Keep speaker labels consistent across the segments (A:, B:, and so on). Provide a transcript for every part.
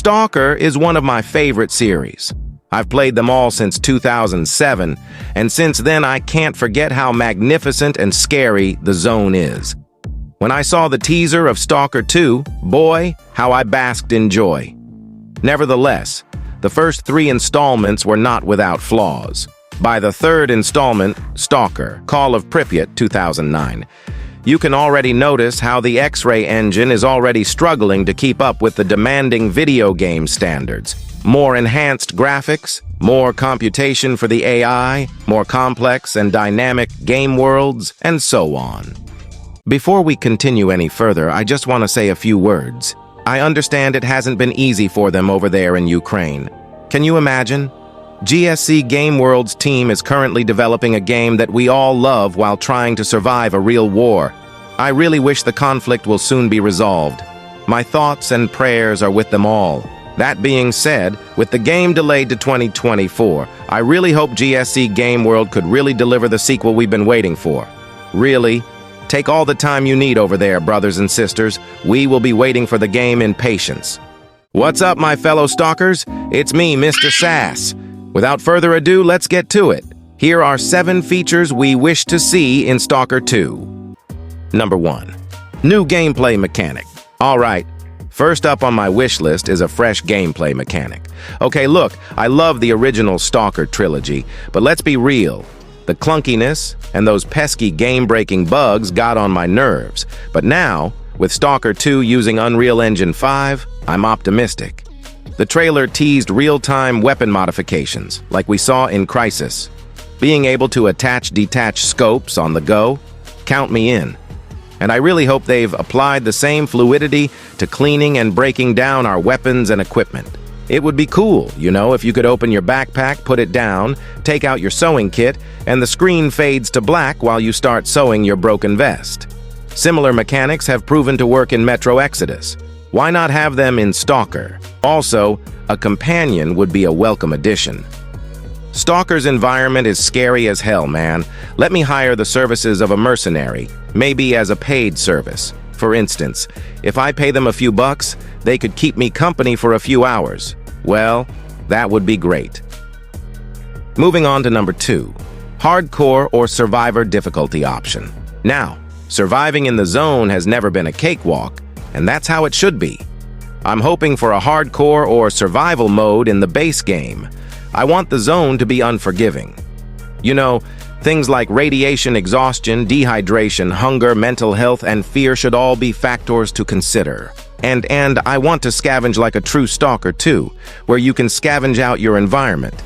A: Stalker is one of my favorite series. I've played them all since 2007, and since then I can't forget how magnificent and scary the zone is. When I saw the teaser of Stalker 2, boy, how I basked in joy. Nevertheless, the first 3 installments were not without flaws. By the 3rd installment, Stalker, Call of Pripyat 2009, you can already notice how the X-ray engine is already struggling to keep up with the demanding video game standards. More enhanced graphics, more computation for the AI, more complex and dynamic game worlds, and so on. Before we continue any further, I just want to say a few words. I understand it hasn't been easy for them over there in Ukraine. Can you imagine? GSC Game World's team is currently developing a game that we all love while trying to survive a real war. I really wish the conflict will soon be resolved. My thoughts and prayers are with them all. That being said, with the game delayed to 2024, I really hope GSC Game World could really deliver the sequel we've been waiting for. Really? Take all the time you need over there, brothers and sisters. We will be waiting for the game in patience. What's up, my fellow stalkers? It's me, Mr. Sass. Without further ado, let's get to it. Here are 7 features we wish to see in Stalker 2. Number 1. New gameplay mechanic. Alright, first up on my wish list is a fresh gameplay mechanic. Okay, look, I love the original Stalker trilogy, but let's be real. The clunkiness and those pesky game-breaking bugs got on my nerves. But now, with Stalker 2 using Unreal Engine 5, I'm optimistic. The trailer teased real-time weapon modifications, like we saw in Crisis. Being able to attach-detach scopes on the go? Count me in. And I really hope they've applied the same fluidity to cleaning and breaking down our weapons and equipment. It would be cool, you know, if you could open your backpack, put it down, take out your sewing kit, and the screen fades to black while you start sewing your broken vest. Similar mechanics have proven to work in Metro Exodus. Why not have them in Stalker? Also, a companion would be a welcome addition. Stalker's environment is scary as hell, man. Let me hire the services of a mercenary, maybe as a paid service. For instance, if I pay them a few bucks, they could keep me company for a few hours. Well, that would be great. Moving on to number 2, hardcore or survivor difficulty option. Now, surviving in the zone has never been a cakewalk, and that's how it should be. I'm hoping for a hardcore or survival mode in the base game. I want the zone to be unforgiving. You know, things like radiation, exhaustion, dehydration, hunger, mental health, and fear should all be factors to consider. And I want to scavenge like a true Stalker too, where you can scavenge out your environment.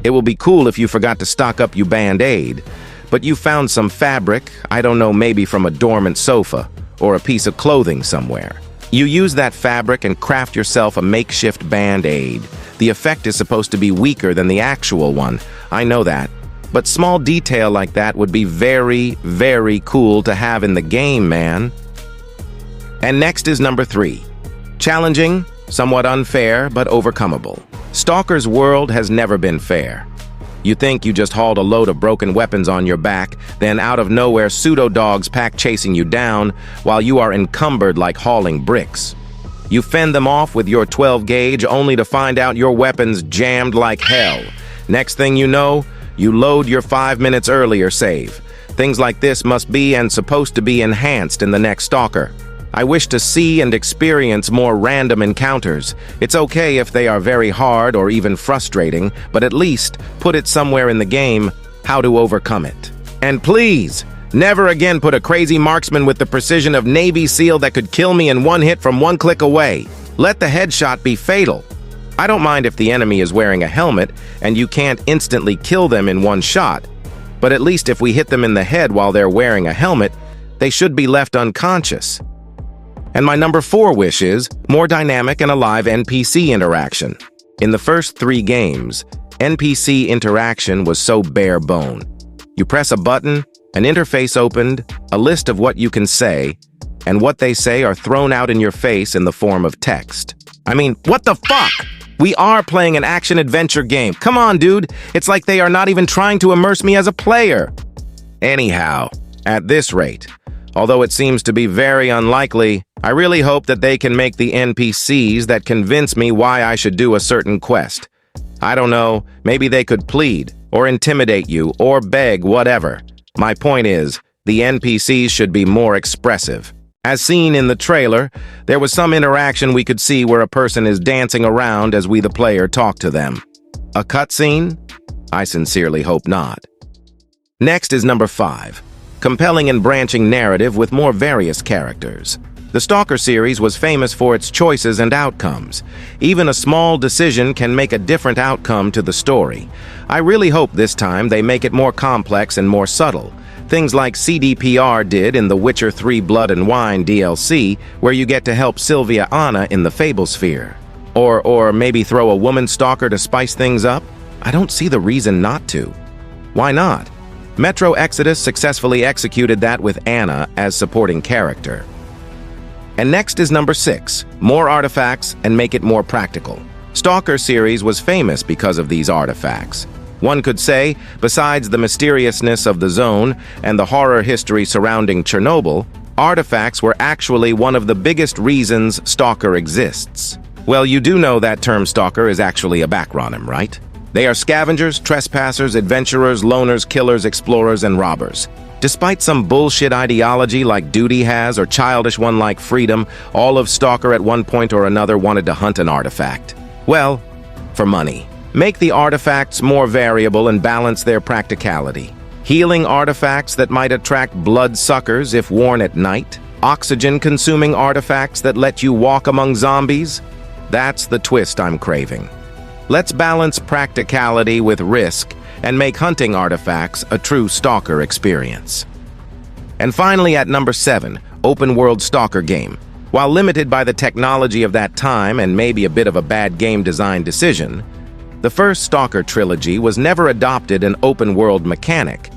A: It will be cool if you forgot to stock up your Band-Aid, but you found some fabric, I don't know, maybe from a dormant sofa, or a piece of clothing somewhere. You use that fabric and craft yourself a makeshift Band-Aid. The effect is supposed to be weaker than the actual one, I know that. But small detail like that would be very, very cool to have in the game, man. And next is number 3. Challenging, somewhat unfair, but overcomeable. Stalker's world has never been fair. You think you just hauled a load of broken weapons on your back, then out of nowhere pseudo-dogs pack chasing you down while you are encumbered like hauling bricks. You fend them off with your 12 gauge only to find out your weapon's jammed like hell. Next thing you know, you load your 5 minutes earlier save. Things like this must be and supposed to be enhanced in the next Stalker. I wish to see and experience more random encounters. It's okay if they are very hard or even frustrating, but at least put it somewhere in the game how to overcome it. And please, never again put a crazy marksman with the precision of Navy SEAL that could kill me in one hit from one click away. Let the headshot be fatal. I don't mind if the enemy is wearing a helmet and you can't instantly kill them in one shot, but at least if we hit them in the head while they're wearing a helmet, they should be left unconscious. And my number 4 wish is more dynamic and alive NPC interaction. In the first 3 games, NPC interaction was so bare bone. You press a button, an interface opened, a list of what you can say, and what they say are thrown out in your face in the form of text. I mean, what the fuck? We are playing an action-adventure game. Come on, dude. It's like they are not even trying to immerse me as a player. Anyhow, at this rate, Although it seems to be very unlikely, I really hope that they can make the NPCs that convince me why I should do a certain quest. I don't know, maybe they could plead, or intimidate you, or beg, whatever. My point is, the NPCs should be more expressive. As seen in the trailer, there was some interaction we could see where a person is dancing around as we the player talk to them. A cutscene? I sincerely hope not. Next is number 5. Compelling and branching narrative with more various characters. The Stalker series was famous for its choices and outcomes. Even a small decision can make a different outcome to the story. I really hope this time they make it more complex and more subtle. Things like CDPR did in The Witcher 3 Blood and Wine DLC, where you get to help Sylvia Anna in the Fable Sphere. Or maybe throw a woman stalker to spice things up? I don't see the reason not to. Why not? Metro Exodus successfully executed that with Anna as supporting character. And next is number 6, more artifacts and make it more practical. Stalker series was famous because of these artifacts. One could say, besides the mysteriousness of the zone and the horror history surrounding Chernobyl, artifacts were actually one of the biggest reasons Stalker exists. Well, you do know that term Stalker is actually a backronym, right? They are scavengers, trespassers, adventurers, loners, killers, explorers, and robbers. Despite some bullshit ideology like duty has or childish one like freedom, all of Stalker at one point or another wanted to hunt an artifact. Well, for money. Make the artifacts more variable and balance their practicality. Healing artifacts that might attract bloodsuckers if worn at night. Oxygen-consuming artifacts that let you walk among zombies. That's the twist I'm craving. Let's balance practicality with risk and make hunting artifacts a true Stalker experience. And finally, at number 7, open-world Stalker game. While limited by the technology of that time and maybe a bit of a bad game design decision, the first Stalker trilogy was never adopted an open-world mechanic.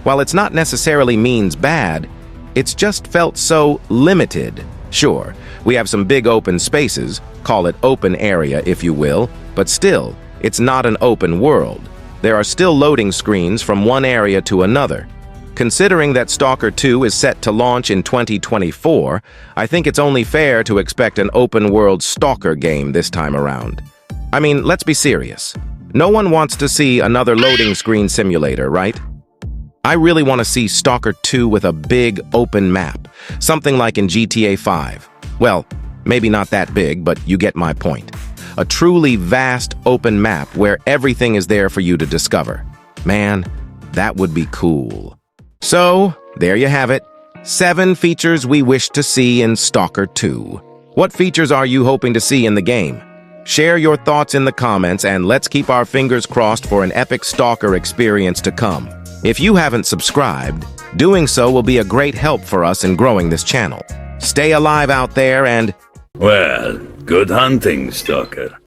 A: While it's not necessarily means bad, it's just felt so limited. Sure, we have some big open spaces, call it open area if you will, but still, it's not an open world. There are still loading screens from one area to another. Considering that Stalker 2 is set to launch in 2024, I think it's only fair to expect an open-world Stalker game this time around. I mean, let's be serious. No one wants to see another loading screen simulator, right? I really want to see Stalker 2 with a big open map, something like in GTA 5. Well, maybe not that big, but you get my point. A truly vast open map where everything is there for you to discover. Man, that would be cool. So, there you have it. 7 features we wish to see in Stalker 2. What features are you hoping to see in the game? Share your thoughts in the comments and let's keep our fingers crossed for an epic Stalker experience to come. If you haven't subscribed, doing so will be a great help for us in growing this channel. Stay alive out there and...
B: Well, good hunting, Stalker.